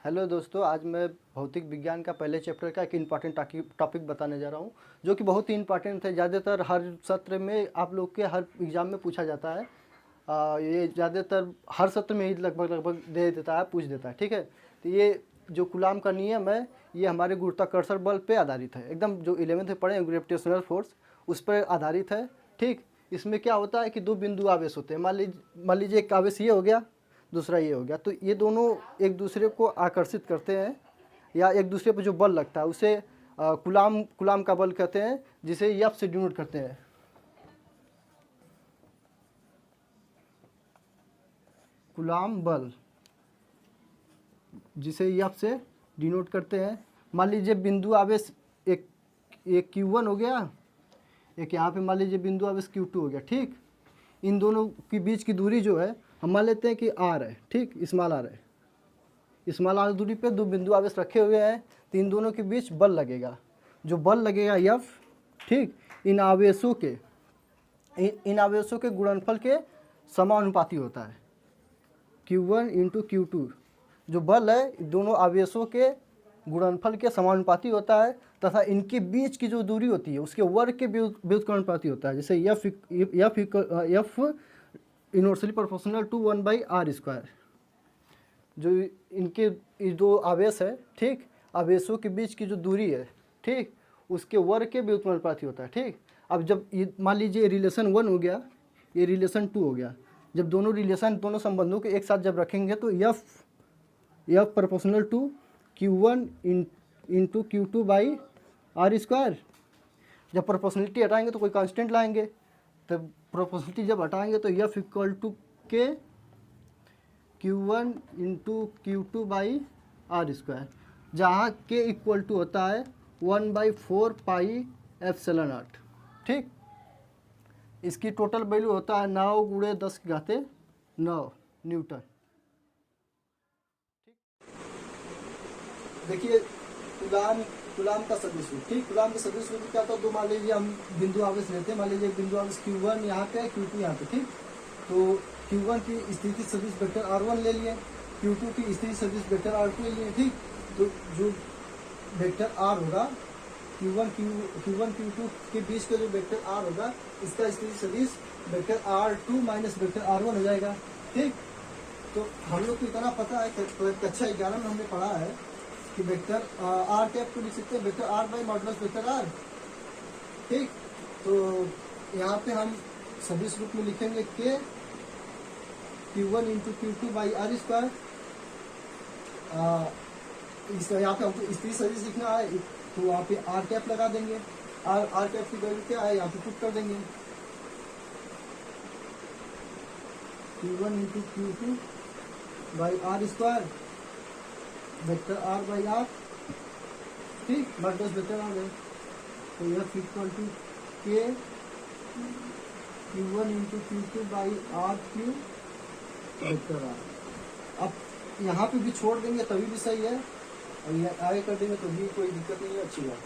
Hello दोस्तों, आज मैं भौतिक विज्ञान का पहले चैप्टर का एक इम्पॉर्टेंट टॉपिक बताने जा रहा हूँ, जो कि बहुत ही इम्पॉर्टेंट है। ज़्यादातर हर सत्र में आप लोग के हर एग्ज़ाम में पूछा जाता है। ये ज़्यादातर हर सत्र में ही लगभग दे देता है, पूछ देता है। ठीक है, तो ये जो कूलाम का नियम है, ये हमारे गुरुत्वाकर्षण बल पे आधारित है। एकदम जो 11th में पढ़े ग्रेविटेशनल फोर्स, उस पर आधारित है। ठीक, इसमें क्या होता है कि दो बिंदु आवेश होते हैं। मान लीजिए एक आवेश ये हो गया, दूसरा ये हो गया, तो ये दोनों एक दूसरे को आकर्षित करते हैं, या एक दूसरे पर जो बल लगता है उसे कूलाम का बल कहते हैं, जिसे एफ से डिनोट करते हैं। कूलाम बल, जिसे एफ से डिनोट करते हैं। मान लीजिए बिंदु आवेश एक Q1 हो गया, एक यहाँ पे मान लीजिए बिंदु आवेश Q2 हो गया। ठीक, इन दोनों के बीच की दूरी जो है हम मान लेते हैं कि r है। ठीक, स्मॉल r है। स्मॉल r दूरी पे दो बिंदु आवेश रखे हुए हैं, तो इन दोनों के बीच बल लगेगा। जो बल लगेगा F, ठीक, इन आवेशों के गुणनफल के समानुपाती होता है। Q1 इंटू Q2 जो बल है, दोनों आवेशों के गुणनफल के समानुपाती होता है, तथा इनके बीच की जो दूरी होती है उसके वर्ग के व्युत्क्रमानुपाती होता है। जैसे F inversely proportional to 1/r²। जो इनके दो आवेश है, ठीक, आवेशों के बीच की जो दूरी है, ठीक, उसके वर्ग के व्युत्क्रमानुपाती होता है। ठीक, अब जब मान लीजिए रिलेशन 1 हो गया, ये रिलेशन 2 हो गया, जब दोनों संबंधों के एक साथ जब रखेंगे तो F proportional to Q1 into Q2/r²। जब प्रोपोर्शनलिटी हटाएंगे तो कोई कांस्टेंट लाएंगे, तो प्रोपोर्शनलिटी जब हटाएंगे तो F इक्वल टू के Q1 इंटू Q2/r², जहाँ के इक्वल टू होता है 1/4πε0। ठीक, इसकी टोटल वैल्यू होता है 9 × 10⁻⁹ न्यूटन। देखिए कूलाम का सदिश रूप। ठीक, कूलाम का सदिश रूप क्या था, दो मान लीजिए हम बिंदु आवेश लेते हैं। मान लीजिए एक बिंदु आवेश Q1 यहाँ पे, Q2 यहाँ पे। ठीक, तो Q1 की स्थिति सदिश वेक्टर R1 ले लिए, Q2 की स्थिति सदिश वेक्टर R2 ले लिए। ठीक, तो जो वेक्टर R होगा, Q1 Q2 के बीच का जो वेक्टर R होगा, इसका स्थिति सदिश vector R2 minus vector R1 हो जाएगा। ठीक, तो हम लोग को इतना पता है, कक्षा 11 में हमने पढ़ा है कि वेक्टर R कैप को लिख सकते हैं वेक्टर R/मॉडुलस वेक्टर R। ठीक, तो यहाँ पे हम सदिश रूप में लिखेंगे के Q1 इंटू Q2/r²। यहाँ पे हमको स्थिति सदिश लिखना है, तो वहाँ पे R कैप लगा देंगे। R कैप की वैल्यू क्या है, यहाँ पे पुट कर देंगे Q1 into Q2/r², vector R/r। ठीक, मॉडुलस वेक्टर आ गए, तो F इक्वल टू के Q1 into Q2/r³ vector R। अब यहाँ पे भी छोड़ देंगे तभी भी सही है, और आगे कर देंगे तो भी कोई दिक्कत नहीं है। अच्छी बात।